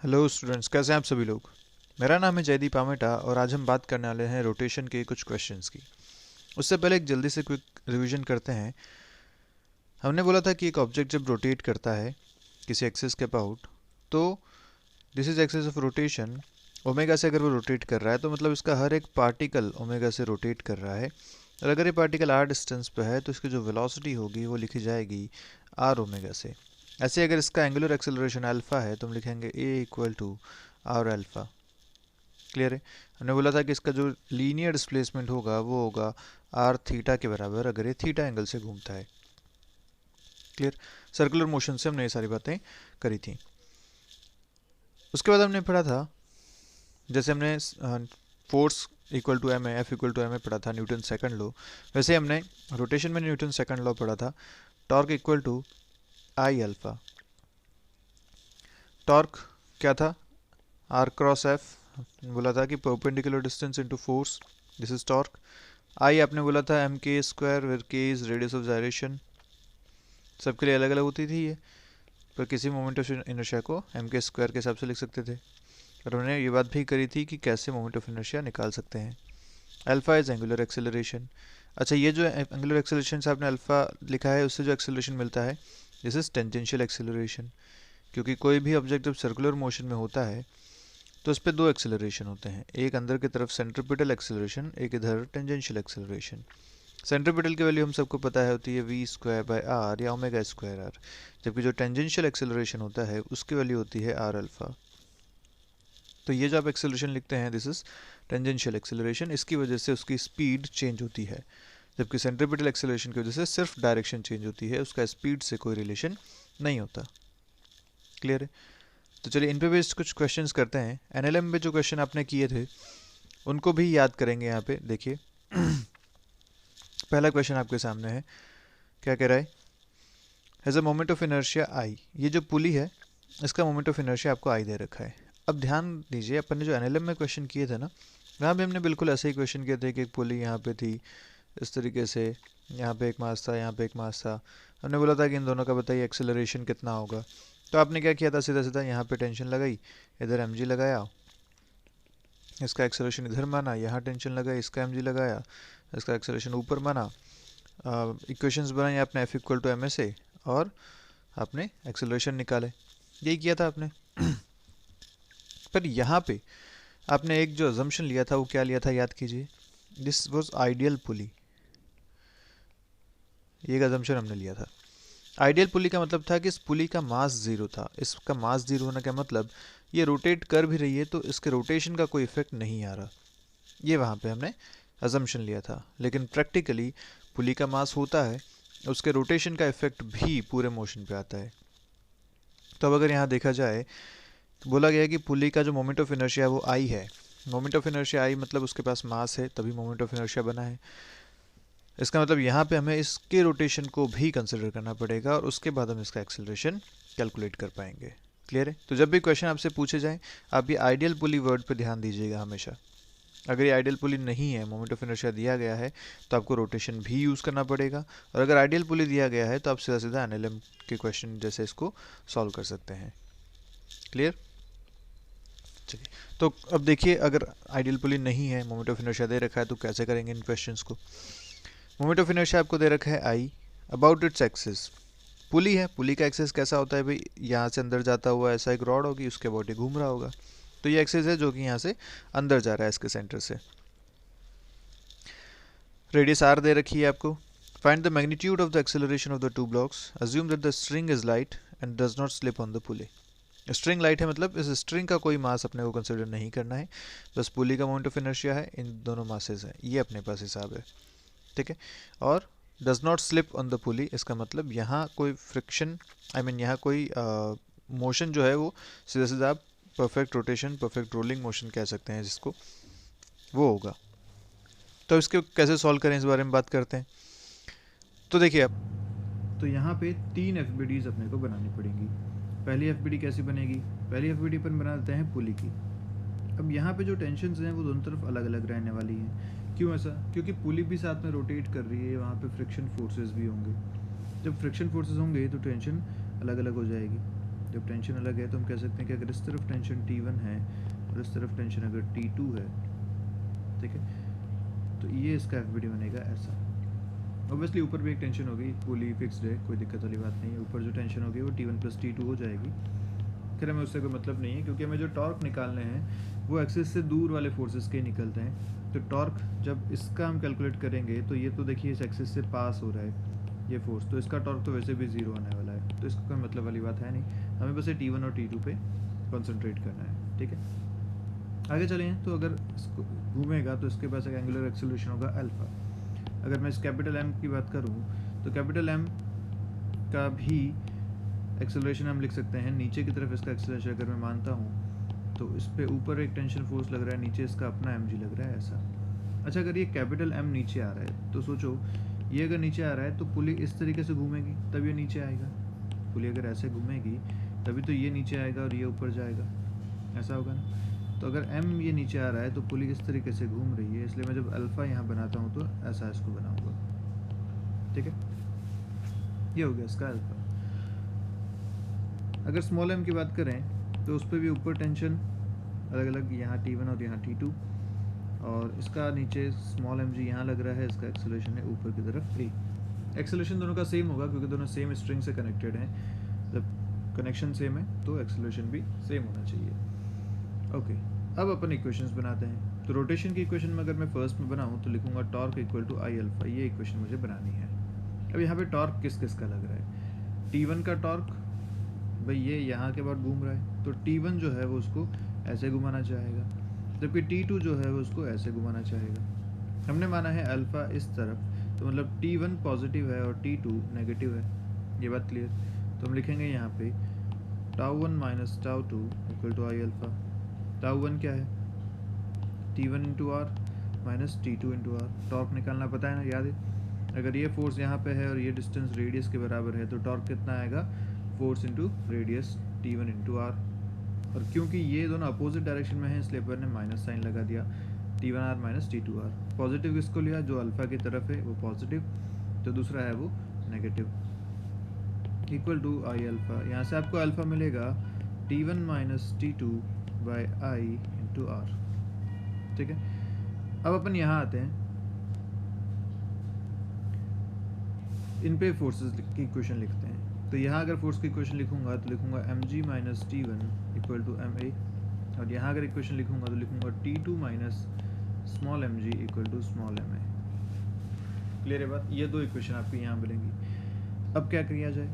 Hello students, कैसे हैं आप सभी लोग। मेरा नाम है जयदीप आमेटा और आज हम बात करने वाले हैं रोटेशन के कुछ क्वेश्चंस की। उससे पहले एक जल्दी से क्विक रिवीजन करते हैं। हमने बोला था कि एक ऑब्जेक्ट जब रोटेट करता है किसी एक्सिस के अबाउट, तो this is axis of rotation. Omega से अगर वो रोटेट कर रहा है तो मतलब इसका हर एक पार्टिकल ओमेगा से रोटेट कर रहा है। और अगर ये पार्टिकल आर डिस्टेंस पे है तो इसकी जो वेलोसिटी होगी वो लिखी जाएगी आर ओमेगा से। ऐसे अगर इसका एंगुलर एक्सेलरेशन अल्फा है तो हम लिखेंगे A equal to R alpha. Clear है। हमने बोला था कि इसका जो लीनियर डिस्प्लेसमेंट होगा वो होगा आर थीटा के बराबर अगर ये थीटा एंगल से घूमता है। क्लियर। सर्कुलर मोशन से हमने ये सारी बातें करी थी। उसके बाद हमने पढ़ा था, जैसे हमने फोर्स इक्वल टू एम है, एफ इक्वल टू एम है पढ़ा था, न्यूटन सेकंड लॉ। वैसे हमने रोटेशन में न्यूटन सेकंड लॉ पढ़ा था, torque equal to I alpha. Torque क्या था? R cross F. बोला था कि perpendicular distance into force, this is torque. I आपने बोला था M K square, where K is radius of gyration. सबके लिए अलग अलग होती थी ये, पर किसी मोमेंट ऑफ इनर्शिया को एम के स्क्वायर के हिसाब से लिख सकते थे। और हमने ये बात भी करी थी कि कैसे मोमेंट ऑफ इनर्शिया निकाल सकते हैं। Alpha is angular acceleration. अच्छा, ये जो एंगुलर एक्सेलरेशन से आपने अल्फा लिखा है, उससे जो एक्सेलरेशन मिलता है दिस इज टेंजेंशियल एक्सेलरेशन। क्योंकि कोई भी ऑब्जेक्ट जब सर्कुलर मोशन में होता है तो उस पर दो एक्सेलरेशन होते हैं, एक अंदर की तरफ सेंट्रिपिटल एक्सेलरेशन, एक इधर टेंजेंशियल एक्सेलरेशन। सेंट्रिपिटल की वैल्यू हम सबको पता है होती है वी स्क्वायर बाय आर या ओमेगा स्क्वायर आर, जबकि जो टेंजेंशियल एक्सेलरेशन होता है उसकी वैल्यू होती है आर अल्फा। तो ये जो आप एक्सेलरेशन लिखते हैं दिस इज टेंजेंशियल एक्सेलरेशन, इसकी वजह से उसकी स्पीड चेंज होती है। जबकि सेंट्रिपिटल एक्सेलरेशन की वजह से सिर्फ डायरेक्शन चेंज होती है, उसका स्पीड से कोई रिलेशन नहीं होता। क्लियर है। तो चलिए इन पे बेस्ड कुछ क्वेश्चंस करते हैं। एनएलएम में जो क्वेश्चन आपने किए थे उनको भी याद करेंगे। यहाँ पे देखिए पहला क्वेश्चन आपके सामने है, क्या कह रहा है? Has a moment of inertia I. ये जो पुली है इसका मोमेंट ऑफ इनर्शिया आपको आई दे रखा है। अब ध्यान दीजिए, अपन ने जो एनएलएम में क्वेश्चन किए थे ना, वहाँ भी हमने बिल्कुल ऐसे ही क्वेश्चन किए थे कि एक पुली यहाँ पे थी इस तरीके से, यहाँ पे एक मास था, यहाँ पे एक मास था। हमने बोला था कि इन दोनों का बताइए एक्सेलरेशन कितना होगा। तो आपने क्या किया था, सीधा सीधा यहाँ पे टेंशन लगाई, इधर एम लगाया, इसका एक्सेलरेशन इधर माना, यहाँ टेंशन लगाई, इसका एम लगाया, इसका एक्सेलरेशन ऊपर माना। इक्वेशंस बनाई आपने F equal to M A से, और आपने एक्सेलरेशन निकाले। यही किया था आपने। पर यहाँ पे आपने एक जो अजम्पशन लिया था वो क्या लिया था, याद कीजिए। दिस वॉज आइडियल पुली। ये एक अजम्पशन हमने लिया था। आइडियल पुली का मतलब था कि इस पुली का मास जीरो था। इसका मास जीरो होने का मतलब ये रोटेट कर भी रही है तो इसके रोटेशन का कोई इफेक्ट नहीं आ रहा। ये वहाँ पे हमने अजम्पशन लिया था। लेकिन प्रैक्टिकली पुली का मास होता है, उसके रोटेशन का इफेक्ट भी पूरे मोशन पे आता है। तो अब अगर यहाँ देखा जाए तो बोला गया है कि पुली का जो मोमेंट ऑफ इनर्शिया है वो आई है। मोमेंट ऑफ इनर्शिया आई मतलब उसके पास मास है, तभी मोमेंट ऑफ इनर्शिया बना है। इसका मतलब यहाँ पे हमें इसके रोटेशन को भी कंसिडर करना पड़ेगा और उसके बाद हम इसका एक्सेलरेशन कैलकुलेट कर पाएंगे। क्लियर है। तो जब भी क्वेश्चन आपसे पूछे जाए आप ये आइडियल पुली वर्ड पे ध्यान दीजिएगा हमेशा। अगर ये आइडियल पुली नहीं है, मोमेंट ऑफ इनर्शिया दिया गया है, तो आपको रोटेशन भी यूज़ करना पड़ेगा। और अगर आइडियल पुली दिया गया है तो आप सीधा सीधा एनएलएम के क्वेश्चन जैसे इसको सॉल्व कर सकते हैं। क्लियर। चलिए, तो अब देखिए अगर आइडियल पुली नहीं है, मोमेंट ऑफ इनर्शिया दे रखा है, तो कैसे करेंगे इन क्वेश्चंस को। मोमेंट ऑफ इनर्शिया आपको दे रखा है आई, अबाउट इट्स एक्सिस। पुली है, पुली का एक्सिस कैसा होता है भाई, यहाँ से अंदर जाता हुआ ऐसा एक रॉड होगी, उसके बॉडी घूम रहा होगा। तो ये एक्सिस है जो कि यहाँ से अंदर जा रहा है इसके सेंटर से। रेडियस आर दे रखी है आपको। Find the magnitude of the acceleration of the two blocks, assume that the string is light and does not slip on the pulley. String light है मतलब इस स्ट्रिंग का कोई मास अपने को कंसिडर नहीं करना है, बस पुली का मोमेंट ऑफ इनर्शिया है, इन दोनों मासेस है, ये अपने पास हिसाब है। ठीक है। और does not slip on the पुली, इसका मतलब यहाँ कोई फ्रिक्शन, आई मीन यहाँ कोई मोशन जो है वो सीधा सीधा आप perfect rotation, perfect rolling motion कह सकते हैं जिसको, वो होगा। तो इसके कैसे सॉल्व करें इस बारे में बात करते हैं। तो देखिए आप, तो यहाँ पे तीन एफ अपने को बनानी पड़ेंगी। पहली एफ कैसी बनेगी, पहली एफ अपन बना देते हैं पुली की। अब यहाँ पे जो टेंशन हैं वो दोनों तरफ अलग अलग रहने वाली हैं। क्यों ऐसा? क्योंकि पुली भी साथ में रोटेट कर रही है, वहाँ पे फ्रिक्शन फोर्सेस भी होंगे। जब फ्रिक्शन फोर्सेस होंगे तो टेंशन अलग अलग हो जाएगी। जब टेंशन अलग है तो हम कह सकते हैं कि अगर इस तरफ टेंशन T1 है और इस तरफ टेंशन अगर T2 है, ठीक है, तो ये इसका FBD बनेगा ऐसा। ऑब्वियसली ऊपर भी एक टेंशन होगी, पुली फिक्स्ड है, कोई दिक्कत वाली बात नहीं है। ऊपर जो टेंशन होगी वो T1 प्लस T2 हो जाएगी। फिर हमें उससे कोई मतलब नहीं है, क्योंकि हमें जो टॉर्क निकालने हैं वो एक्सिस से दूर वाले फोर्सेस के निकलते हैं। तो टॉर्क जब इसका हम कैलकुलेट करेंगे तो ये तो देखिए इस एक्सिस से पास हो रहा है ये फोर्स, तो इसका टॉर्क तो वैसे भी ज़ीरो आने वाला है, तो इसका कोई मतलब वाली बात है नहीं। हमें बस ये T1 और T2 पे कॉन्सेंट्रेट करना है, ठीक है। आगे चलें तो अगर इसको घूमेगा तो इसके पास एक एंगुलर एक्सेलरेशन होगा अल्फा। अगर मैं इस कैपिटल M की बात करूँ तो कैपिटल M का भी एक्सेलरेशन हम लिख सकते हैं नीचे की तरफ। इसका एक्सेलरेशन अगर मैं मानता हूँ तो इस पे ऊपर एक टेंशन फोर्स लग रहा है, नीचे इसका अपना mg लग रहा है ऐसा। अच्छा, अगर ये कैपिटल M नीचे आ रहा है तो सोचो ये अगर नीचे आ रहा है तो पुली इस तरीके से घूमेगी तब ये नीचे आएगा। पुली अगर ऐसे घूमेगी तभी तो ये नीचे आएगा और ये ऊपर जाएगा, ऐसा होगा ना। तो अगर M ये नीचे आ रहा है तो पुली इस तरीके से घूम रही है, इसलिए मैं जब अल्फ़ा यहाँ बनाता हूँ तो ऐसा इसको बनाऊँगा, ठीक है। ये हो गया इसका अल्फ़ा। अगर स्मॉल m की बात करें तो उस पर भी ऊपर टेंशन अलग अलग, यहाँ T1 और यहाँ T2, और इसका नीचे स्मॉल mg यहाँ लग रहा है, इसका एक्सेलरेशन है ऊपर की तरफ a। एक्सेलरेशन दोनों का सेम होगा क्योंकि दोनों सेम स्ट्रिंग से कनेक्टेड हैं। जब कनेक्शन सेम है तो एक्सेलरेशन भी सेम होना चाहिए। ओके, अब अपन इक्वेशंस बनाते हैं। तो रोटेशन की इक्वेशन में अगर मैं फर्स्ट में बनाऊँ तो लिखूंगा torque equal to I alpha. ये इक्वेशन मुझे बनानी है। अब यहाँ पे टॉर्क किस किस का लग रहा है। T1 का टॉर्क भाई ये यहाँ के बाद घूम रहा है तो T1 जो है वो उसको ऐसे घुमाना चाहेगा, जबकि T2 जो है वो उसको ऐसे घुमाना चाहेगा। हमने माना है अल्फ़ा इस तरफ, तो मतलब T1 पॉजिटिव है और T2 नेगेटिव है। ये बात क्लियर। तो हम लिखेंगे यहाँ पे τ1 minus τ2 equal to I alpha. τ1 क्या है, T1 into R minus T2 into R. Torque निकालना पता है ना, याद है। अगर ये फोर्स यहाँ पे है और ये डिस्टेंस रेडियस के बराबर है तो टॉर्क कितना आएगा, force into radius T1 into R. और क्योंकि ये दोनों अपोजिट डायरेक्शन में है इसलिए अपन ने माइनस साइन लगा दिया, T1R माइनस T2R। पॉजिटिव किसको लिया, जो अल्फ़ा की तरफ है वो पॉजिटिव, तो दूसरा है वो negative. Equal to I alpha, यहाँ से आपको अल्फ़ा मिलेगा T1 minus T2 by I into R, ठीक है। अब अपन यहाँ आते हैं, इन पे फोर्सेस की इक्वेशन लिखते हैं। तो यहाँ अगर फोर्स की इक्वेशन लिखूंगा तो लिखूंगा mg minus T1 equal to ma, और यहाँ अगर इक्वेशन लिखूंगा तो लिखूंगा T2 minus small mg equal to small ma। Clear है बात। ये दो इक्वेशन आपकी यहाँ मिलेंगी। अब क्या किया जाए,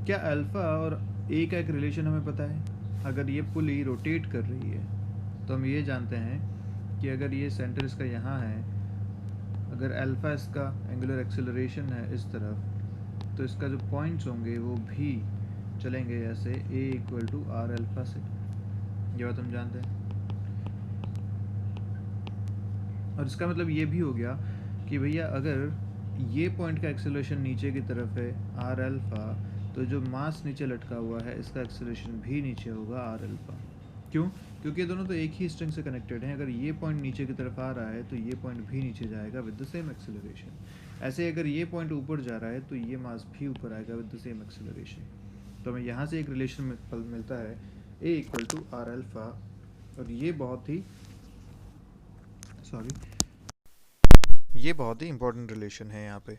क्या अल्फ़ा और a का एक रिलेशन हमें पता है। अगर ये पुली रोटेट कर रही है तो हम ये जानते हैं कि अगर ये सेंटर इसका यहाँ है, अगर अल्फ़ा इसका एंगुलर एक्सेलरेशन है इस तरफ, तो इसका जो पॉइंट्स होंगे वो भी चलेंगे ऐसे a equal to R alpha से। ये बात हम जानते हैं। और इसका मतलब ये भी हो गया कि भैया अगर ये पॉइंट का एक्सेलरेशन नीचे की तरफ है आर अल्फ़ा, तो जो मास नीचे लटका हुआ है इसका एक्सेलरेशन भी नीचे होगा आर अल्फ़ा। क्यों, क्योंकि ये दोनों तो एक ही स्ट्रिंग से कनेक्टेड हैं। अगर ये पॉइंट नीचे की तरफ आ रहा है तो ये पॉइंट भी नीचे जाएगा विद द सेम एक्सेलरेशन। ऐसे अगर ये पॉइंट ऊपर जा रहा है तो ये मास भी ऊपर आएगा विद द सेम एक्सेलरेशन। तो हमें यहाँ से एक रिलेशन मिलता है a equal to R alpha, और ये बहुत ही इंपॉर्टेंट रिलेशन है यहाँ पे।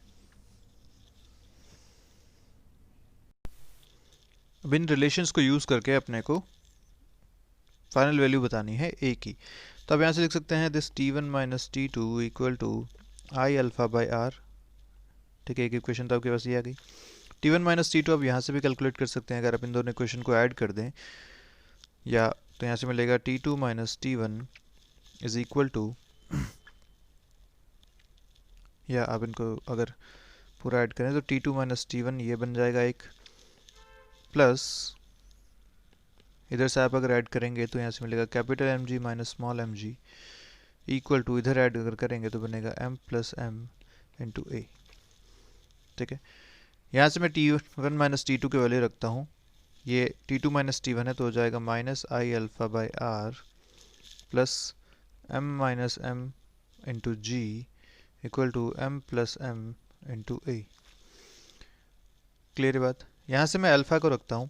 अब इन रिलेशंस को यूज़ करके अपने को फाइनल वैल्यू बतानी है a की। तो अब यहाँ से लिख सकते हैं this T1 minus T2 equal to I alpha by R, ठीक है। एक इक्वेशन तो आपके पास ये आ गई। T1 माइनस T2 अब यहाँ से भी कैलकुलेट कर सकते हैं अगर आप इन दोनों इक्वेशन को ऐड कर दें, या तो यहाँ से मिलेगा T2 minus T1 is equal to, या आप इनको अगर पूरा ऐड करें तो T2 माइनस T1 ये बन जाएगा एक, प्लस इधर से आप अगर ऐड करेंगे तो यहाँ से मिलेगा capital mg minus small mg equal to, इधर ऐड अगर करेंगे तो बनेगा m plus m into a, ठीक है। यहाँ से मैं T1 माइनस T2 के वैल्यू रखता हूँ। ये T2 माइनस T1 है तो हो जाएगा minus I alpha by R plus m minus m into G equal to m plus m into a। Clear बात। यहाँ से मैं अल्फ़ा को रखता हूँ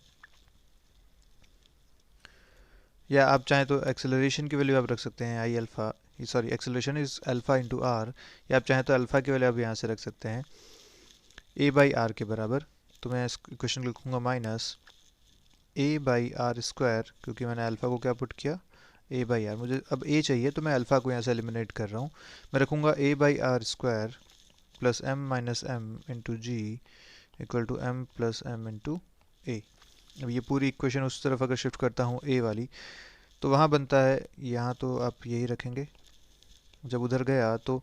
या आप चाहें तो एक्सेलरेशन की वैल्यू आप रख सकते हैं I alpha, sorry acceleration is alpha into R, या आप चाहें तो अल्फ़ा की वैल्यू आप यहाँ से रख सकते हैं ए बाई आर के बराबर। तो मैं इस इक्वेशन को लिखूँगा minus A by R square, क्योंकि मैंने अल्फ़ा को क्या पुट किया, ए बाई आर। मुझे अब ए चाहिए तो मैं अल्फ़ा को यहाँ से एलिमिनेट कर रहा हूँ। मैं रखूँगा A by R square plus M minus M into G equal to M plus M into A. अब ये पूरी इक्वेशन उस तरफ अगर शिफ्ट करता हूँ ए वाली, तो वहाँ बनता है, यहाँ तो आप यही रखेंगे, जब उधर गया तो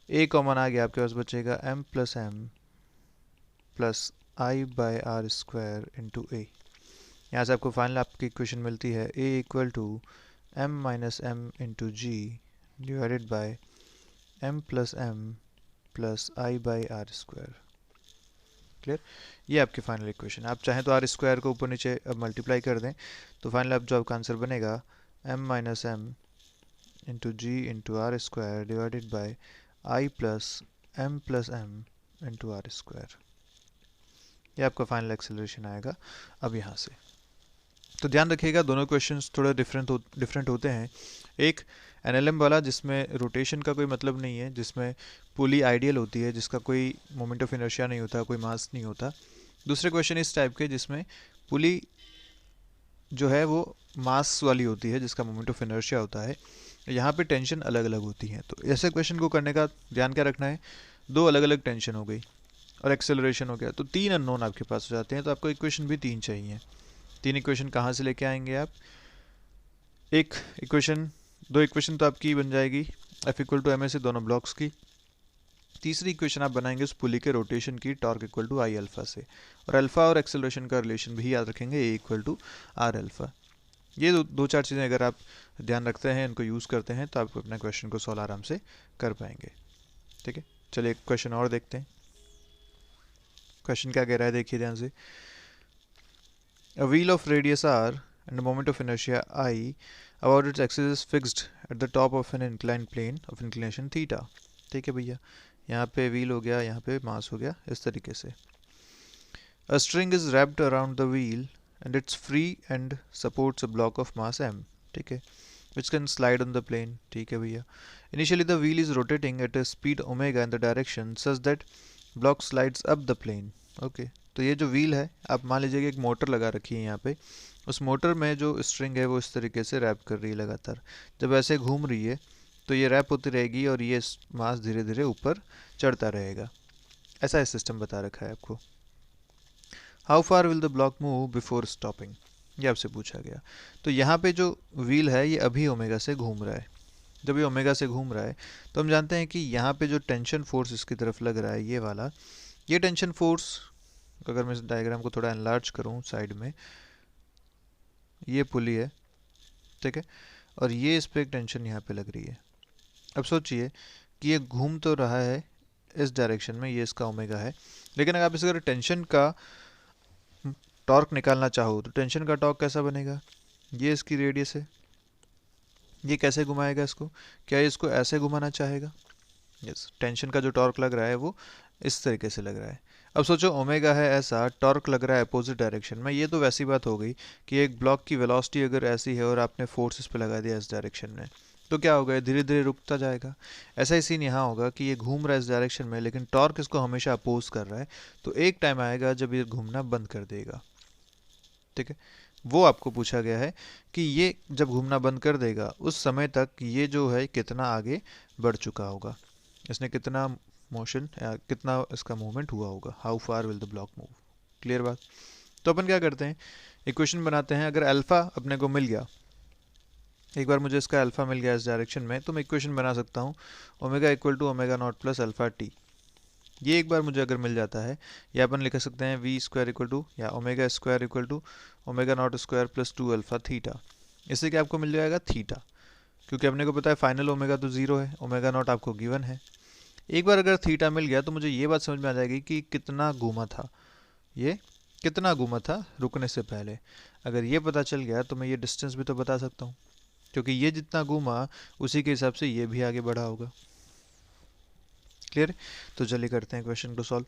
ए कॉमन आ गया, आपके पास बचेगा M plus I by R square into A. यहाँ से आपको फाइनल आपकी इक्वेशन मिलती है A equal to M minus M into G divided by M plus I by R square. Clear? ये आपकी फाइनल इक्वेशन। आप चाहें तो आर स्क्वायर को ऊपर नीचे मल्टीप्लाई कर दें, तो फाइनल आप जो आपका आंसर बनेगा M minus M into G into R square divided by I plus M into R square. ये आपका फाइनल एक्सेलरेशन आएगा अब यहाँ से। तो ध्यान रखिएगा दोनों क्वेश्चंस थोड़ा डिफरेंट होते हैं। एक एनएलएम वाला जिसमें रोटेशन का कोई मतलब नहीं है, जिसमें पुली आइडियल होती है, जिसका कोई मोमेंट ऑफ इनर्शिया नहीं होता, कोई मास नहीं होता। दूसरे क्वेश्चन इस टाइप के जिसमें पुली जो है वो मास वाली होती है, जिसका मोमेंट ऑफ इनर्शिया होता है। यहाँ पे टेंशन अलग अलग होती है। तो ऐसे क्वेश्चन को करने का ध्यान क्या रखना है, दो अलग अलग टेंशन हो गई और एक्सेलरेशन हो गया, तो तीन अननोन आपके पास हो जाते हैं। तो आपको इक्वेशन भी तीन चाहिए। तीन इक्वेशन कहाँ से लेके आएंगे आप? एक इक्वेशन, दो इक्वेशन तो आपकी बन जाएगी F equal to M A से दोनों ब्लॉक्स की। तीसरी इक्वेशन आप बनाएंगे उस पुली के रोटेशन की, torque equal to I alpha से। और अल्फा और एक्सेलरेशन का रिलेशन भी याद रखेंगे, ए इक्वल टू आर अल्फा। ये दो चार चीज़ें अगर आप ध्यान रखते हैं, इनको यूज़ करते हैं, तो आप अपने क्वेश्चन को सॉल्व आराम से कर पाएंगे। ठीक है, चलिए एक क्वेश्चन और देखते हैं। क्वेश्चन क्या कह रहा है, देखिए ध्यान से। A wheel of radius r and a moment of inertia I about its axis is fixed at the top of an inclined plane of inclination theta। ठीक है भैया, यहाँ पे व्हील हो गया, यहाँ पे मास हो गया, इस तरीके से। A string is wrapped around the wheel and it's free and supports a block of mass m। ठीक है, which can slide on the plane। ठीक है भैया। Initially the wheel is rotating at a speed omega in the direction such that block slides up the plane। Okay, तो ये जो wheel है, आप मान लीजिए कि एक मोटर लगा रखी है यहाँ पे, उस मोटर में जो स्ट्रिंग है वो इस तरीके से रैप कर रही है लगातार। जब ऐसे घूम रही है तो ये रैप होती रहेगी और ये मास धीरे धीरे ऊपर चढ़ता रहेगा। ऐसा इस सिस्टम बता रखा है आपको। How far will the block move before stopping, ये आपसे पूछा गया। तो यहाँ पे जो व्हील है ये अभी ओमेगा से घूम रहा है। जब ये ओमेगा से घूम रहा है तो हम जानते हैं कि यहाँ पे जो टेंशन फोर्स इसकी तरफ लग रहा है, ये वाला, ये टेंशन फोर्स, अगर मैं इस डायग्राम को थोड़ा एनलार्ज करूँ साइड में, ये पुली है, ठीक है, और ये इस पर एक टेंशन यहाँ पे लग रही है। अब सोचिए कि ये घूम तो रहा है इस डायरेक्शन में, ये इसका ओमेगा है, लेकिन अगर आप इस अगर टेंशन का टॉर्क निकालना चाहो तो टेंशन का टॉर्क कैसा बनेगा? ये इसकी रेडियस है, ये कैसे घुमाएगा इसको? क्या ये इसको ऐसे घुमाना चाहेगा? यस, टेंशन का जो टॉर्क लग रहा है वो इस तरीके से लग रहा है। अब सोचो ओमेगा है ऐसा, टॉर्क लग रहा है अपोजिट डायरेक्शन में, ये तो वैसी बात हो गई कि एक ब्लॉक की वेलोसिटी अगर ऐसी है और आपने फोर्स इस पे लगा दिया इस डायरेक्शन में, तो क्या होगा, धीरे धीरे रुकता जाएगा। ऐसा ही सीन यहाँ होगा कि ये घूम रहा है इस डायरेक्शन में, लेकिन टॉर्क इसको हमेशा अपोज कर रहा है, तो एक टाइम आएगा जब ये घूमना बंद कर देगा। ठीक है, वो आपको पूछा गया है कि ये जब घूमना बंद कर देगा उस समय तक ये जो है कितना आगे बढ़ चुका होगा, इसने कितना मोशन या कितना इसका मूवमेंट हुआ होगा। How far will the block move. Clear बात? तो अपन क्या करते हैं, इक्वेशन बनाते हैं। अगर अल्फा अपने को मिल गया, एक बार मुझे इसका अल्फा मिल गया इस डायरेक्शन में, तो मैं इक्वेशन बना सकता हूँ omega equal to omega naught plus alpha T. ये एक बार मुझे अगर मिल जाता है, या अपन लिख सकते हैं वी स्क्वायर इक्वल टू या omega square equal to omega naught square plus 2 alpha theta. इससे क्या आपको मिल जाएगा? थीटा, क्योंकि अपने को पता है फाइनल ओमेगा तो 0 है, ओमेगा नॉट आपको गिवन है। एक बार अगर थीटा मिल गया तो मुझे ये बात समझ में आ जाएगी कि कितना घूमा था, ये कितना घूमा था रुकने से पहले। अगर ये पता चल गया तो मैं ये डिस्टेंस भी तो बता सकता हूँ, क्योंकि ये जितना घूमा उसी के हिसाब से ये भी आगे बढ़ा होगा। क्लियर? तो चलिए करते हैं क्वेश्चन को सॉल्व।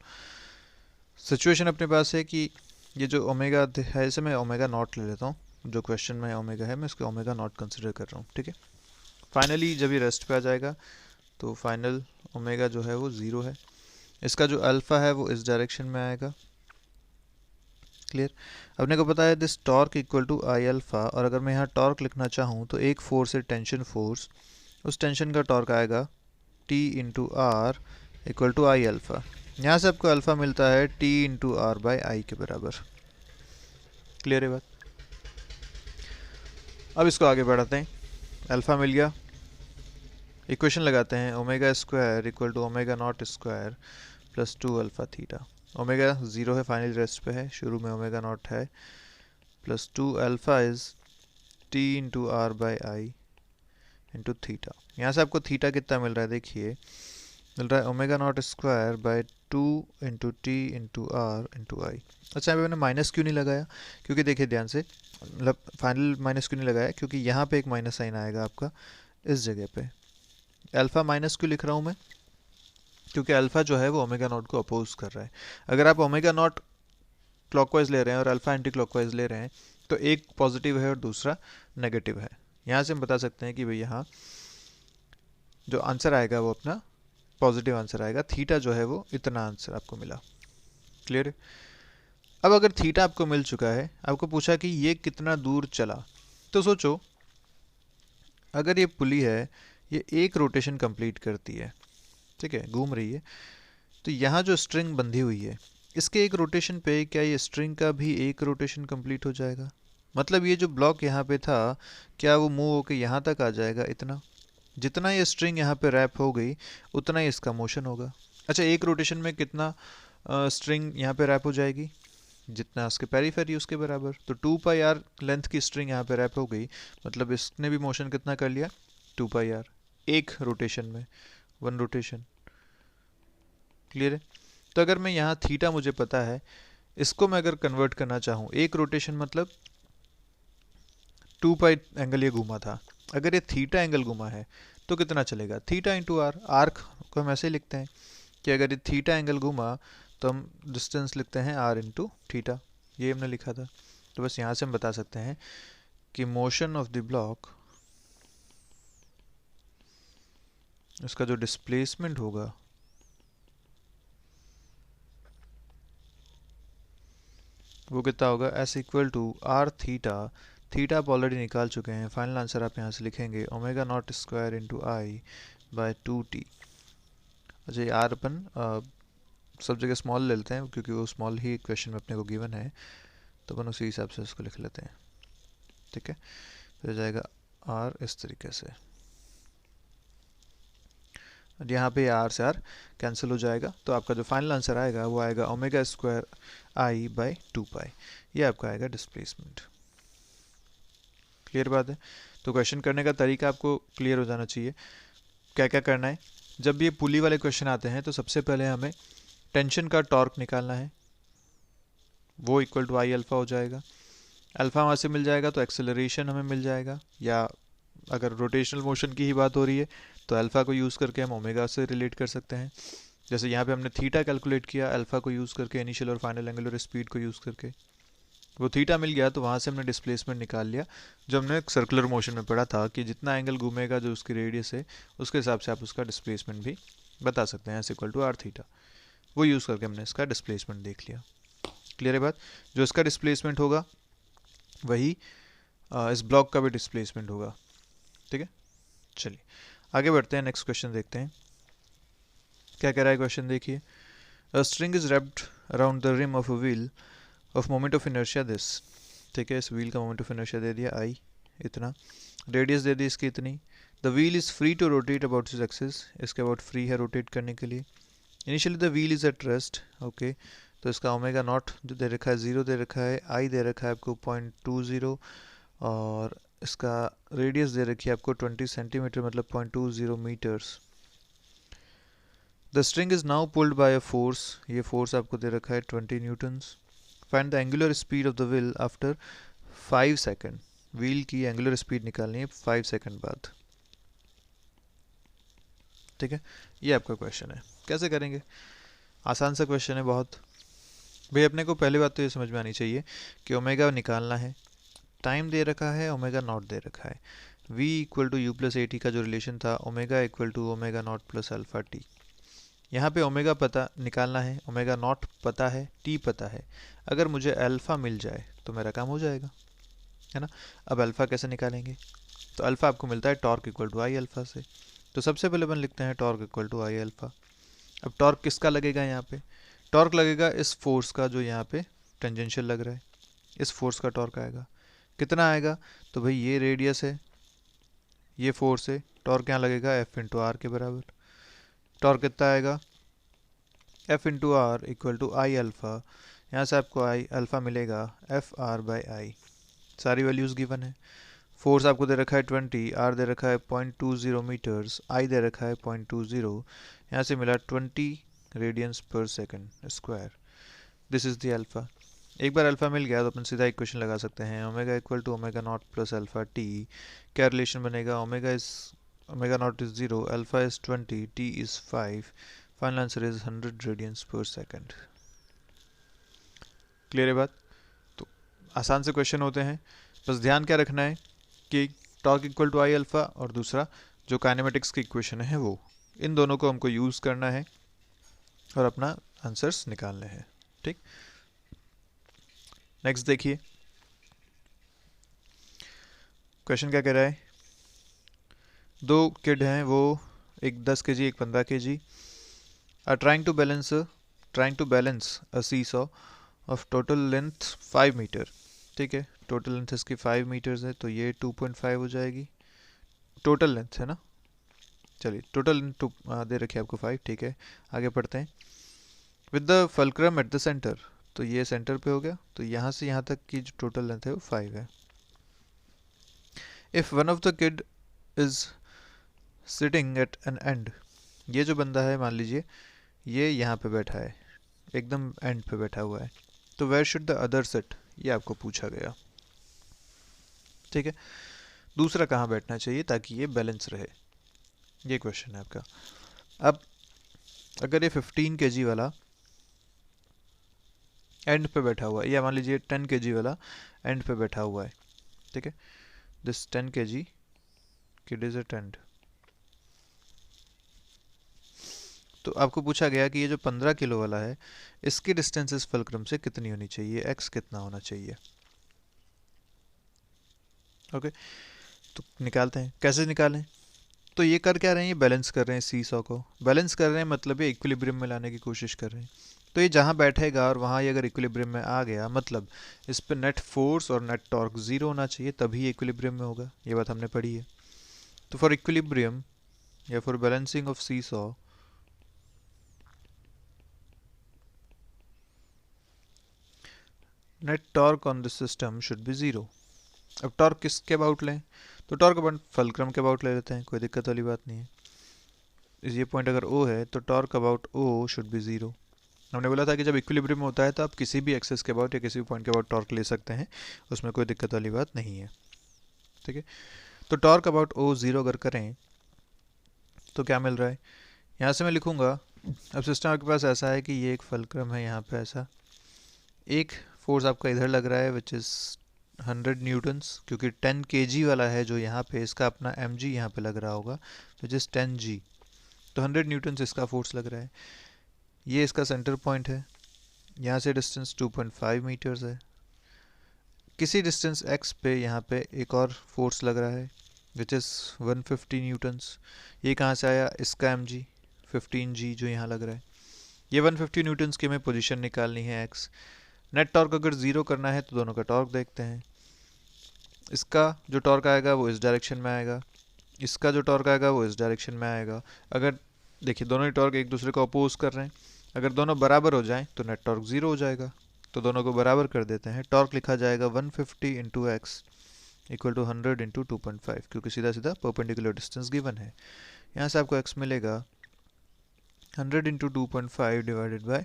सिचुएशन अपने पास है कि ये जो ओमेगा है, इसे मैं ओमेगा नॉट ले लेता हूँ, जो क्वेश्चन में ओमेगा है मैं इसको ओमेगा नॉट कंसिडर कर रहा हूँ, ठीक है। फाइनली जब ये रेस्ट पे आ जाएगा तो फाइनल ओमेगा जो है वो 0 है। इसका जो अल्फ़ा है वो इस डायरेक्शन में आएगा। क्लियर। अपने को पता है this torque equal to I alpha, और अगर मैं यहाँ टॉर्क लिखना चाहूँ तो एक फोर्स है टेंशन फोर्स, उस टेंशन का टॉर्क आएगा T into R equal to I alpha. यहाँ से आपको अल्फ़ा मिलता है T into R by I के बराबर। क्लियर है बात। अब इसको आगे बढ़ाते हैं। अल्फ़ा मिल गया, इक्वेशन लगाते हैं omega square equal to omega naught square plus 2 alpha theta. Omega 0 है, फाइनल रेस्ट पे है, शुरू में ओमेगा नॉट है, plus 2 alpha is T into R by I into theta. यहाँ से आपको थीटा कितना मिल रहा है, देखिए मिल रहा है omega naught square by 2 into T into R into I. अच्छा, अभी मैंने माइनस क्यों नहीं लगाया, क्योंकि देखिए ध्यान से, मतलब फाइनल माइनस क्यों नहीं लगाया, क्योंकि यहाँ पे एक माइनस साइन आएगा आपका इस जगह पे। अल्फ़ा माइनस क्यों लिख रहा हूँ मैं, क्योंकि अल्फ़ा जो है वो ओमेगा नॉट को अपोज कर रहा है। अगर आप ओमेगा नॉट क्लॉकवाइज ले रहे हैं और अल्फ़ा एंटी क्लॉकवाइज ले रहे हैं तो एक पॉजिटिव है और दूसरा नेगेटिव है। यहाँ से हम बता सकते हैं कि भाई यहाँ जो आंसर आएगा वो अपना पॉजिटिव आंसर आएगा। थीटा जो है वो इतना आंसर आपको मिला। क्लियर है। अब अगर थीटा आपको मिल चुका है, आपको पूछा कि ये कितना दूर चला, तो सोचो अगर ये पुली है, ये एक रोटेशन कंप्लीट करती है, ठीक है, घूम रही है, तो यहाँ जो स्ट्रिंग बंधी हुई है इसके एक रोटेशन पे क्या ये स्ट्रिंग का भी एक रोटेशन कंप्लीट हो जाएगा। मतलब ये जो ब्लॉक यहाँ पे था क्या वो मूव होकर यहाँ तक आ जाएगा, इतना जितना ये स्ट्रिंग यहाँ पे रैप हो गई उतना ही इसका मोशन होगा। अच्छा, एक रोटेशन में कितना स्ट्रिंग यहाँ पे रैप हो जाएगी, जितना उसके पेरीफेरी उसके बराबर। तो 2 पाई आर लेंथ की स्ट्रिंग यहाँ पे रैप हो गई, मतलब इसने भी मोशन कितना कर लिया, 2 पाई आर, एक रोटेशन में, वन रोटेशन। क्लियर है। तो अगर मैं यहाँ थीटा मुझे पता है, इसको मैं अगर कन्वर्ट करना चाहूँ, एक रोटेशन मतलब 2 पाई एंगल ये घूमा था, अगर ये थीटा एंगल घूमा है तो कितना चलेगा, थीटा इंटू आर। आर्क को हम ऐसे ही लिखते हैं कि अगर ये थीटा एंगल घूमा तो हम डिस्टेंस लिखते हैं आर इंटू थीटा, ये हमने लिखा था। तो बस यहाँ से हम बता सकते हैं कि मोशन ऑफ द ब्लॉक, उसका जो डिस्प्लेसमेंट होगा वो कितना होगा, S equal to R theta. Theta आप ऑलरेडी निकाल चुके हैं, फाइनल आंसर आप यहाँ से लिखेंगे omega naught square into I by 2t। अच्छा, ये आर अपन सब जगह स्मॉल ले लेते हैं क्योंकि वो स्मॉल ही क्वेश्चन में अपने को गिवन है, तो अपन उसी हिसाब से उसको लिख लेते हैं। ठीक है, फिर जाएगा आर इस तरीके से, यहाँ पे आर से आर कैंसिल हो जाएगा, तो आपका जो फाइनल आंसर आएगा वो आएगा ओमेगा स्क्वायर आई बाई 2 पाई। ये आपका आएगा डिस्प्लेसमेंट। क्लियर बात है। तो क्वेश्चन करने का तरीका आपको क्लियर हो जाना चाहिए। क्या क्या करना है, जब ये पुली वाले क्वेश्चन आते हैं तो सबसे पहले हमें टेंशन का टॉर्क निकालना है, वो इक्वल टू आई अल्फ़ा हो जाएगा। अल्फ़ा वहाँ से मिल जाएगा तो एक्सेलरेशन हमें मिल जाएगा, या अगर रोटेशनल मोशन की ही बात हो रही है तो अल्फ़ा को यूज़ करके हम ओमेगा से रिलेट कर सकते हैं। जैसे यहाँ पे हमने थीटा कैलकुलेट किया अल्फ़ा को यूज़ करके, इनिशियल और फाइनल एंगुलर स्पीड को यूज़ करके, वो थीटा मिल गया तो वहाँ से हमने डिस्प्लेसमेंट निकाल लिया। जो हमने सर्कुलर मोशन में पढ़ा था कि जितना एंगल घूमेगा जो उसकी रेडियस है उसके हिसाब से आप उसका डिस्प्लेसमेंट भी बता सकते हैं, S equal to R theta. वो यूज़ करके हमने इसका डिस्प्लेसमेंट देख लिया। क्लियर है बात। जो इसका डिस्प्लेसमेंट होगा वही इस ब्लॉक का भी डिस्प्लेसमेंट होगा। ठीक है, चलिए आगे बढ़ते हैं, नेक्स्ट क्वेश्चन देखते हैं क्या कह रहा है क्वेश्चन। देखिए, a string is wrapped around the rim of a wheel of moment of inertia this. ठीक है, इस व्हील का मोमेंट ऑफ इनर्शिया दे दिया आई, इतना रेडियस दे दी इसकी इतनी। The wheel is free to rotate about its axis, इसके अबाउट फ्री है रोटेट करने के लिए। Initially the wheel is at rest, okay, तो इसका ओमेगा नॉट जो दे रखा है 0 दे रखा है, आई दे रखा है आपको 0.20, और इसका रेडियस दे रखी है आपको 20 सेंटीमीटर मतलब 0.20 metres. The string is now pulled by a force, ये फोर्स आपको दे रखा है 20 newtons. Find the angular speed of the wheel after 5 second, wheel की एंगुलर स्पीड निकालनी है 5 सेकेंड बाद। ठीक है, ये आपका क्वेश्चन है। कैसे करेंगे, आसान सा क्वेश्चन है बहुत। भाई अपने को पहली बात तो ये समझ में आनी चाहिए कि ओमेगा निकालना है, टाइम दे रखा है, ओमेगा नॉट दे रखा है। v equal to U plus A T का जो रिलेशन था, omega equal to omega naught plus alpha T. यहाँ पे ओमेगा पता निकालना है, ओमेगा नॉट पता है, टी पता है। अगर मुझे अल्फ़ा मिल जाए तो मेरा काम हो जाएगा, है ना। अब अल्फ़ा कैसे निकालेंगे? तो अल्फ़ा आपको मिलता है torque equal to I alpha से। तो सबसे पहले अपन लिखते हैं torque equal to I alpha. अब टॉर्क किसका लगेगा यहाँ पे? टॉर्क लगेगा इस फोर्स का जो यहाँ पे टेंजेंशियल लग रहा है, इस फोर्स का टॉर्क आएगा। कितना आएगा? तो भाई ये रेडियस है, ये फोर्स है, टॉर्क यहाँ लगेगा एफ इंटू आर के बराबर। टॉर्क कितना आएगा? F into R equal to I alpha. यहाँ से आपको आई अल्फ़ा मिलेगा एफ आर बाई आई। सारी वैल्यूज़ गिवन है। फोर्स आपको दे रखा है 20, आर दे रखा है 0.20 मीटर्स, आई दे रखा है 0.20। यहाँ से मिला 20 radiance per second square. This is the alpha. एक बार अल्फ़ा मिल गया तो अपन सीधा इक्वेशन लगा सकते हैं, omega equal to omega naught plus alpha T. क्या रिलेशन बनेगा? Omega naught is 0, alpha is 20, T is 5। Final answer is 100 radians per second. Clear है बात? तो आसान से क्वेश्चन होते हैं, बस ध्यान क्या रखना है कि torque equal to I alpha और दूसरा जो काइनेमेटिक्स की इक्वेशन है वो, इन दोनों को हमको यूज़ करना है और अपना आंसर्स निकालने हैं। ठीक, नेक्स्ट देखिए क्वेश्चन क्या कह रहा है। दो किड हैं, वो एक 10 kg एक 15 kg are trying to balance a seesaw of total length 5 metre. ठीक है, टोटल लेंथ इसकी 5 मीटर्स है, तो ये 2.5 हो जाएगी। टोटल लेंथ है ना, चलिए टोटल लेंथ दे रखी है आपको 5। ठीक है, आगे पढ़ते हैं। With the fulcrum at the centre, तो ये सेंटर पे हो गया, तो यहाँ से यहाँ तक की जो टोटल लेंथ है वो 5 है। If one of the kid is sitting at an end, ये जो बंदा है मान लीजिए ये यहाँ पे बैठा है, एकदम एंड पे बैठा हुआ है, तो where should the other sit, ये आपको पूछा गया। ठीक है, दूसरा कहाँ बैठना चाहिए ताकि ये बैलेंस रहे, ये क्वेश्चन है आपका। अब अगर ये 15 kg वाला एंड पे बैठा हुआ है, या मान लीजिए 10 kg वाला एंड पे बैठा हुआ है, ठीक है, this 10 kg kid is at end, तो आपको पूछा गया कि ये जो 15 किलो वाला है इसकी डिस्टेंस इस फुलक्रम से कितनी होनी चाहिए, एक्स कितना होना चाहिए। ओके, तो निकालते हैं। कैसे निकालें? तो ये कर क्या रहे हैं, ये बैलेंस कर रहे हैं, सीसॉ को बैलेंस कर रहे हैं, मतलब ये इक्विलिब्रियम में लाने की कोशिश कर रहे हैं। तो ये जहाँ बैठेगा और वहाँ ये अगर इक्विलिब्रियम में आ गया, मतलब इस पर नेट फोर्स और नेट टॉर्क 0 होना चाहिए, तभी इक्विलिब्रियम में होगा। ये बात हमने पढ़ी है। तो फॉर इक्विलिब्रियम या for balancing of seesaw, net torque on this system should be 0। अब टॉर्क किसके अबाउट लें? तो टॉर्क अपन फुलक्रम के अबाउट ले लेते हैं, कोई दिक्कत वाली बात नहीं है। ये पॉइंट अगर O है तो torque about O should be 0। हमने बोला था कि जब इक्विलिब्रियम होता है तो आप किसी भी एक्सेस के अबाउट या किसी भी पॉइंट के अबाउट टॉर्क ले सकते हैं, उसमें कोई दिक्कत वाली बात नहीं है। ठीक है, तो टॉर्क अबाउट O 0 अगर करें तो क्या मिल रहा है, यहाँ से मैं लिखूँगा। अब सिस्टम आपके पास ऐसा है कि ये एक फुलक्रम है, यहाँ पे ऐसा एक फोर्स आपका इधर लग रहा है विच इज़ 100 न्यूटन्स, क्योंकि 10 kg वाला है जो यहाँ पे, इसका अपना mg यहाँ पे लग रहा होगा विच इज़ 10g, तो 100 न्यूटन्स इसका फोर्स लग रहा है। ये इसका सेंटर पॉइंट है, यहाँ से डिस्टेंस 2.5 मीटर्स है। किसी डिस्टेंस x पे यहाँ पे एक और फोर्स लग रहा है विच इज़ 150 न्यूटन्स। ये कहाँ से आया, इसका mg 15g जो यहाँ लग रहा है। ये 150 न्यूटन्स की हमें पोजीशन निकालनी है x। नेट टॉर्क अगर 0 करना है तो दोनों का टॉर्क देखते हैं। इसका जो टॉर्क आएगा वो इस डायरेक्शन में आएगा, इसका जो टॉर्क आएगा वो इस डायरेक्शन में आएगा। अगर देखिए दोनों ही टॉर्क एक दूसरे को अपोज कर रहे हैं, अगर दोनों बराबर हो जाएं तो नेट टॉर्क 0 हो जाएगा, तो दोनों को बराबर कर देते हैं। टॉर्क लिखा जाएगा 150 into X equal to 100 into 2.5, क्योंकि सीधा सीधा परपेंडिकुलर डिस्टेंस गिवन है। यहाँ से आपको x मिलेगा 100 इंटू 2.5 डिवाइडेड बाई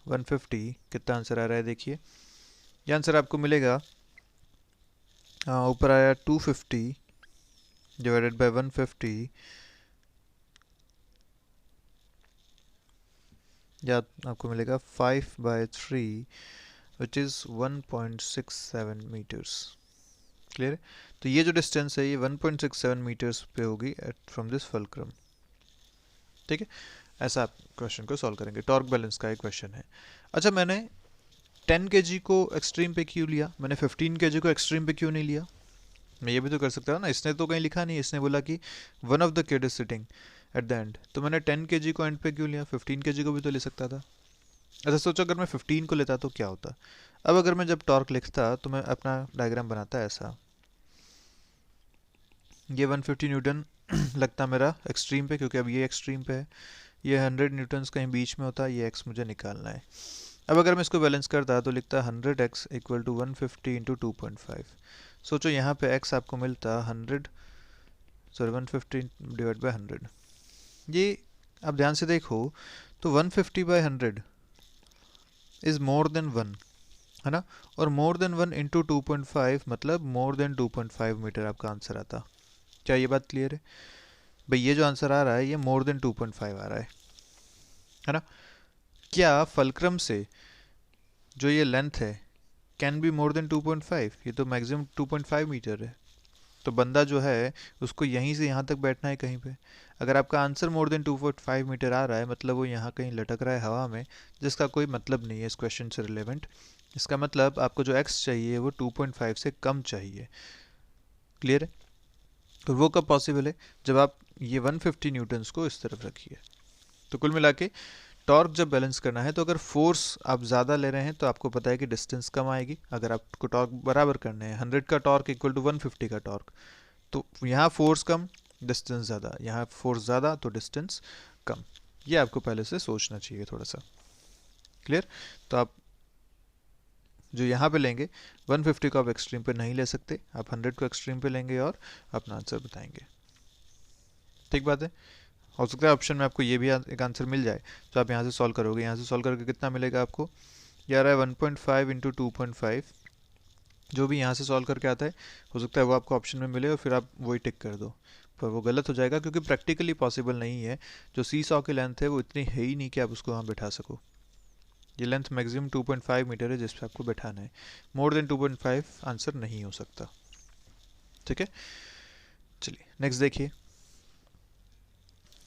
150। कितना आंसर आ रहा है देखिए, ये आंसर आपको मिलेगा, ऊपर आया 250 डिवाइडेड बाई 150, या आपको मिलेगा 5/3 विच इज़ 1.67 मीटर्स। क्लियर है? तो ये जो डिस्टेंस है ये 1.67 मीटर्स पे होगी फ्रॉम दिस फल्क्रम। ठीक है, ऐसा आप क्वेश्चन को सॉल्व करेंगे। टॉर्क बैलेंस का एक क्वेश्चन है। अच्छा, मैंने 10 kg को एक्सट्रीम पे क्यों लिया, मैंने 15 kg को एक्सट्रीम पे क्यों नहीं लिया? मैं ये भी तो कर सकता था ना, इसने तो कहीं लिखा नहीं, इसने बोला कि one of the kid is sitting at the end, तो मैंने 10 kg को एंड पे क्यों लिया? 15 kg को भी तो ले सकता था। अच्छा सोचो, अगर मैं 15 को लेता तो क्या होता? अब अगर मैं जब टॉर्क लिखता तो मैं अपना डायग्राम बनाता ऐसा, ये 150 न्यूटन लगता मेरा एक्सट्रीम पे, क्योंकि अब ये एक्सट्रीम पे है, ये 100 न्यूटन्स कहीं बीच में होता, ये एक्स मुझे निकालना है। अब अगर मैं इसको बैलेंस करता तो लिखता 100x इक्वल टू 150 इंटू 2.5। सोचो यहाँ पे x आपको मिलता 150 डिवाइड बाई 100। ये आप ध्यान से देखो तो 150 बाई 100 इज मोर देन 1, है ना, और मोर देन 1 इंटू 2.5 मतलब मोर देन 2.5 मीटर आपका आंसर आता। क्या ये बात क्लियर है भाई? ये जो आंसर आ रहा है ये मोर देन 2.5 आ रहा है ना? क्या फल्क्रम से जो ये लेंथ है कैन बी मोर देन 2.5? ये तो मैक्सिमम 2.5 मीटर है, तो बंदा जो है उसको यहीं से यहाँ तक बैठना है कहीं पे। अगर आपका आंसर मोर देन 2.5 मीटर आ रहा है मतलब वो यहाँ कहीं लटक रहा है हवा में, जिसका कोई मतलब नहीं है इस क्वेश्चन से रिलेवेंट। इसका मतलब आपको जो x चाहिए वो 2.5 से कम चाहिए। क्लियर है? तो वो कब पॉसिबल है? जब आप ये 150 न्यूटन्स को इस तरफ रखिए। तो कुल मिला के टॉर्क जब बैलेंस करना है तो अगर फोर्स आप ज़्यादा ले रहे हैं तो आपको पता है कि डिस्टेंस कम आएगी। अगर आपको टॉर्क बराबर करने हैं, 100 का टॉर्क इक्वल टू 150 का टॉर्क, तो यहाँ फोर्स कम डिस्टेंस ज़्यादा, यहाँ फोर्स ज़्यादा तो डिस्टेंस कम। ये आपको पहले से सोचना चाहिए थोड़ा सा। क्लियर? तो आप जो यहाँ पे लेंगे 150 को आप एक्सट्रीम पे नहीं ले सकते, आप 100 को एक्सट्रीम पे लेंगे और अपना आंसर बताएंगे। ठीक बात है? हो सकता है ऑप्शन में आपको ये भी एक आंसर मिल जाए, तो आप यहाँ से सॉल्व करोगे। यहाँ से सॉल्व करके कितना मिलेगा आपको? ये आ रहा है 1.5 इंटू 2.5। जो भी यहाँ से सॉल्व करके आता है हो सकता है वो आपको ऑप्शन में मिले और फिर आप वही टिक कर दो, पर वो गलत हो जाएगा क्योंकि प्रैक्टिकली पॉसिबल नहीं है। जो सी सॉ की लेंथ है वो इतनी है ही नहीं कि आप उसको वहाँ बैठा सको। ये लेंथ मैक्सिमम 2.5 मीटर है जिस पे आपको बैठाना है, मोर देन 2.5 आंसर नहीं हो सकता। ठीक है, चलिए नेक्स्ट देखिए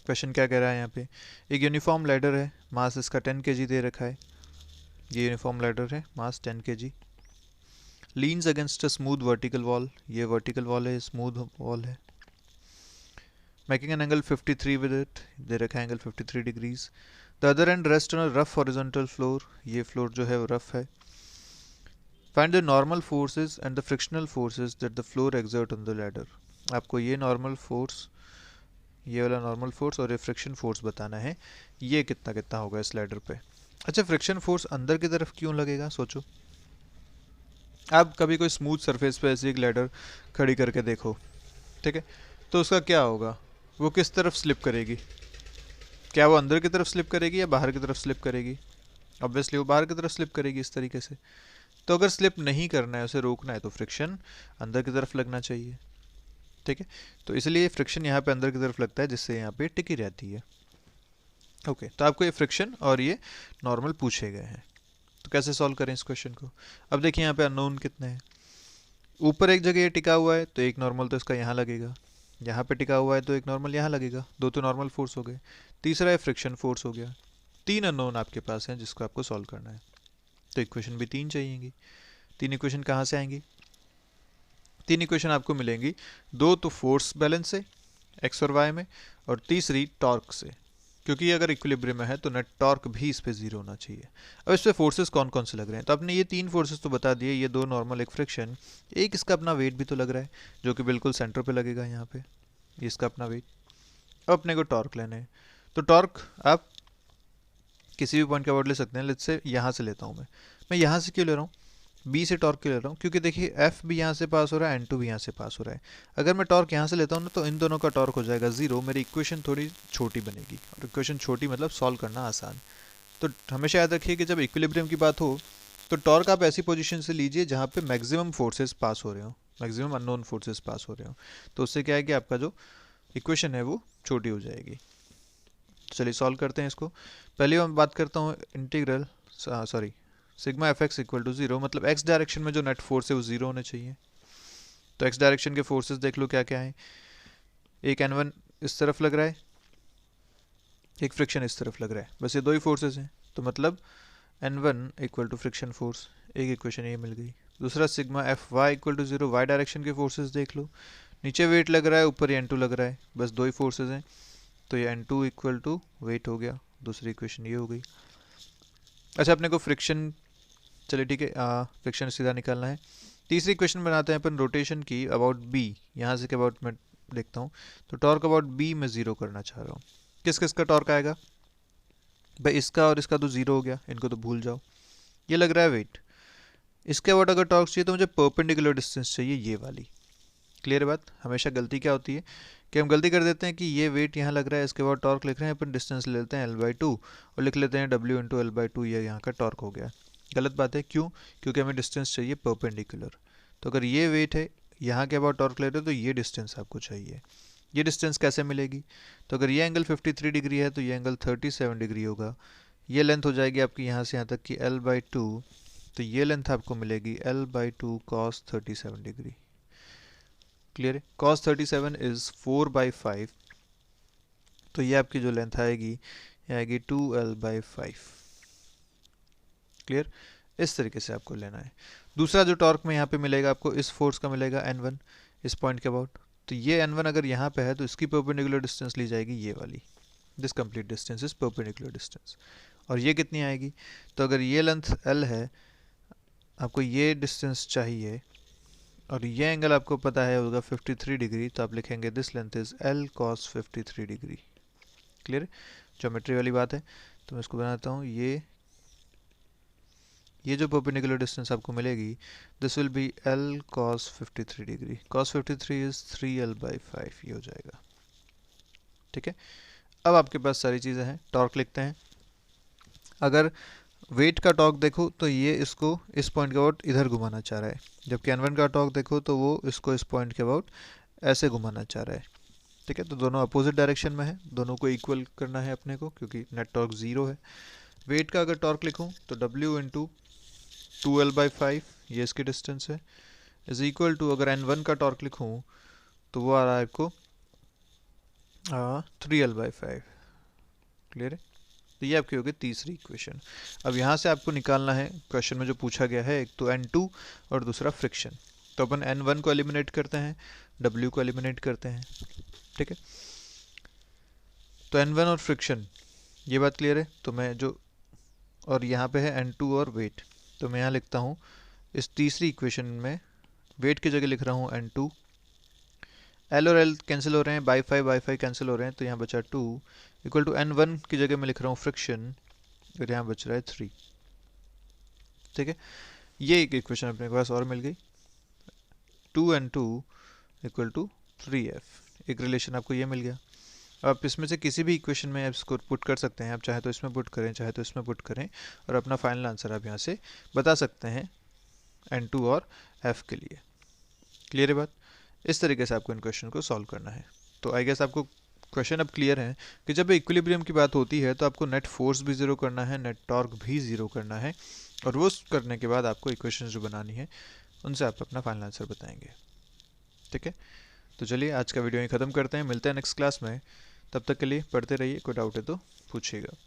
क्वेश्चन क्या कह रहा है यहाँ पे। एक यूनिफॉर्म लैडर है, मास इसका 10 kg दे रखा है। ये यूनिफॉर्म लैडर है, mass 10 kg, leans against a smooth vertical wall. ये वर्टिकल वॉल है, स्मूथ वॉल है। Making an angle 53 with it, दे रखा है angle 53 degrees. The other end rest on a rough horizontal floor, ये फ्लोर जो है वो रफ है। Find the normal forces and the frictional forces that the floor exert on the ladder. आपको ये नॉर्मल फोर्स, ये वाला नॉर्मल फोर्स और ये फ्रिक्शन फोर्स बताना है, ये कितना कितना होगा इस लैडर पे। अच्छा, फ्रिक्शन फोर्स अंदर की तरफ क्यों लगेगा? सोचो, आप कभी कोई स्मूथ सरफेस पे ऐसी एक लैडर खड़ी करके देखो, ठीक है, तो उसका क्या होगा? वो किस तरफ स्लिप करेगी? क्या वो अंदर की तरफ स्लिप करेगी या बाहर की तरफ स्लिप करेगी? ऑब्वियसली वो बाहर की तरफ स्लिप करेगी इस तरीके से। तो अगर स्लिप नहीं करना है, उसे रोकना है, तो फ्रिक्शन अंदर की तरफ लगना चाहिए। ठीक है, तो इसलिए फ्रिक्शन यहाँ पे अंदर की तरफ लगता है जिससे यहाँ पे टिकी रहती है। ओके, तो आपको ये फ्रिक्शन और ये नॉर्मल पूछे गए हैं, तो कैसे सॉल्व करें इस क्वेश्चन को? अब देखिए यहाँ पे अननोन कितने हैं। ऊपर एक जगह ये टिका हुआ है तो एक नॉर्मल तो इसका यहाँ लगेगा, यहाँ पे टिका हुआ है तो एक नॉर्मल यहाँ लगेगा, दो तो नॉर्मल फोर्स हो गए। तीसरा है फ्रिक्शन फोर्स हो गया। 3 अननोन आपके पास हैं जिसको आपको सॉल्व करना है, तो इक्वेशन भी 3 चाहिएगी। 3 इक्वेशन कहाँ से आएंगी? 3 इक्वेशन आपको मिलेंगी, 2 तो फोर्स बैलेंस से एक्स और वाई में, और तीसरी टॉर्क से, क्योंकि अगर इक्विलिब्रियम में है तो नेट टॉर्क भी इस पे जीरो होना चाहिए। अब इस पे फोर्सेस कौन कौन से लग रहे हैं? तो आपने ये 3 फोर्सेस तो बता दिए, ये 2 नॉर्मल, एक फ्रिक्शन, एक इसका अपना वेट भी तो लग रहा है जो कि बिल्कुल सेंटर पे लगेगा यहाँ पे, ये इसका अपना वेट। अब अपने को टॉर्क लेना है, तो टॉर्क आप किसी भी पॉइंट का वर्ड ले सकते हैं। लेट्स से यहाँ से लेता हूँ मैं यहाँ से क्यों ले रहा हूँ? बी से टॉर्क क्यों ले रहा हूँ? क्योंकि देखिए एफ भी यहाँ से पास हो रहा है, N2 भी यहाँ से पास हो रहा है। अगर मैं टॉर्क यहाँ से लेता हूँ ना तो इन दोनों का टॉर्क हो जाएगा 0, मेरी इक्वेशन थोड़ी छोटी बनेगी, और इक्वेशन छोटी मतलब सॉल्व करना आसान। तो हमेशा याद रखिए कि जब इक्विलिब्रियम की बात हो तो टॉर्क आप ऐसी पोजीशन से लीजिए जहाँ पे मैक्सिमम फोर्सेस पास हो रहे हो, मैक्सिमम अननोन फोर्सेस पास हो रहे हो, तो उससे क्या है कि आपका जो इक्वेशन है वो छोटी हो जाएगी। चलिए सॉल्व करते हैं इसको। पहले मैं बात करता हूँ integral, sorry, sigma F X equal to 0, मतलब एक्स डायरेक्शन में जो नेट फोर्स है वो 0 होने चाहिए। तो एक्स डायरेक्शन के फोर्सेस देख लो क्या क्या है। एक N1 इस तरफ लग रहा है, एक फ्रिक्शन इस तरफ लग रहा है, बस ये दो ही फोर्सेस हैं। तो मतलब N1 equal to friction force, एक इक्वेशन ये मिल गई। दूसरा sigma F Y equal to 0, Y direction के फोर्सेस देख लो, नीचे वेट लग रहा है, ऊपर ये N2 लग रहा है, बस दो ही फोर्सेस हैं, तो ये N2 इक्वल टू वेट हो गया। दूसरी इक्वेशन ये हो गई। अच्छा, अपने को फ्रिक्शन, चलिए ठीक है, फ्रिक्शन सीधा निकालना है। तीसरी इक्वेशन बनाते हैं अपन रोटेशन की, अबाउट बी, यहाँ से के अबाउट मैं देखता हूँ, तो टॉर्क अबाउट बी मैं ज़ीरो करना चाह रहा हूँ। किस किस का टॉर्क आएगा भाई, इसका और इसका तो ज़ीरो हो गया, इनको तो भूल जाओ। ये लग रहा है वेट, इसके अबाउट अगर टॉर्क चाहिए तो मुझे परपेंडिकुलर डिस्टेंस चाहिए, ये वाली। क्लियर है बात। हमेशा गलती क्या होती है कि हम गलती कर देते हैं कि ये वेट यहाँ लग रहा है, इसके बाद टॉर्क लिख रहे हैं, अपन डिस्टेंस ले लेते हैं L/2 और लिख लेते हैं W इंटू L/2, ये यहाँ का टॉर्क हो गया। गलत बात है, क्यों? क्योंकि हमें डिस्टेंस चाहिए परपेंडिकुलर। तो अगर ये वेट है, यहाँ के अबाउट टॉर्क ले रहे हो, तो ये डिस्टेंस आपको चाहिए। ये डिस्टेंस कैसे मिलेगी? तो अगर ये एंगल 53 डिग्री है तो ये एंगल 37 डिग्री होगा। ये लेंथ हो जाएगी आपकी यहाँ से यहाँ तक की L/2, तो ये लेंथ आपको मिलेगी L/2 cos 37 डिग्री। क्लियर है। cos 37 इज 4/5, तो ये आपकी जो लेंथ आएगी ये आएगी 2L/5। क्लियर। इस तरीके से आपको लेना है। दूसरा जो टॉर्क में यहाँ पे मिलेगा आपको, इस फोर्स का मिलेगा N1 इस पॉइंट के अबाउट, तो ये N1 अगर यहाँ पे है तो इसकी परपेंडिकुलर डिस्टेंस ली जाएगी, ये वाली। This complete distance is perpendicular distance. और ये कितनी आएगी? तो अगर ये लेंथ L है, आपको ये डिस्टेंस चाहिए, और ये एंगल आपको पता है होगा 53 डिग्री, तो आप लिखेंगे this length is L cos 53 degree. Clear. Geometry वाली बात है। तो मैं इसको बनाता हूँ, ये जो परपेंडिकुलर डिस्टेंस आपको मिलेगी, this will be L cos 53 degree. cos 53 is 3L/5, ये हो जाएगा। ठीक है। अब आपके पास सारी चीज़ें हैं। टॉर्क लिखते हैं। अगर वेट का टॉर्क देखो तो ये इसको इस पॉइंट के अबाउट इधर घुमाना चाह रहा है, जबकि N1 का टॉर्क देखो तो वो इसको इस पॉइंट के अबाउट ऐसे घुमाना चाह रहा है। ठीक है। तो दोनों अपोजिट डायरेक्शन में है, दोनों को इक्वल करना है अपने को, क्योंकि नेट टॉर्क 0 है। वेट का अगर टॉर्क लिखूं तो W इंटू 2L/5, ये इसकी डिस्टेंस है, इज इक्वल टू, अगर N1 का टॉर्क लिखूं तो वो आ रहा है आपको 3L/5। क्लियर है। तो ये आपकी होगी तीसरी इक्वेशन। अब यहाँ से आपको निकालना है, क्वेश्चन में जो पूछा गया है, एक तो N2 और दूसरा फ्रिक्शन। तो अपन N1 को एलिमिनेट करते हैं, W को एलिमिनेट करते हैं। ठीक है। तो N1 और फ्रिक्शन, ये बात क्लियर है। तो मैं जो, और यहाँ पे है N2 और वेट, तो मैं यहाँ लिखता हूँ इस तीसरी इक्वेशन में वेट की जगह लिख रहा हूँ N2, L और L कैंसिल हो रहे हैं, बाई 5 कैंसिल हो रहे हैं, तो यहाँ बचा 2 इक्वल टू N1 की जगह मैं लिख रहा हूँ फ्रिक्शन, और यहाँ बच रहा है 3। ठीक है। ये एक इक्वेशन अपने पास और मिल गई, 2N2 इक्वल टू 3F। एक रिलेशन आपको ये मिल गया। आप इसमें से किसी भी इक्वेशन में इसको पुट कर सकते हैं, आप चाहे तो इसमें पुट करें, चाहे तो इसमें पुट करें, और अपना फाइनल आंसर आप यहाँ से बता सकते हैं N2 और F के लिए। क्लियर है बात। इस तरीके से आपको इन क्वेश्चन को सॉल्व करना है। तो आई गेस आपको क्वेश्चन अब क्लियर है कि जब इक्विलिब्रियम की बात होती है तो आपको नेट फोर्स भी ज़ीरो करना है, नेट टॉर्क भी ज़ीरो करना है, और वो करने के बाद आपको इक्वेशन जो बनानी है उनसे आप अपना फाइनल आंसर बताएंगे। ठीक है। तो चलिए आज का वीडियो यहीं ख़त्म करते हैं, मिलते हैं नेक्स्ट क्लास में। तब तक के लिए पढ़ते रहिए, कोई डाउट है तो पूछिएगा।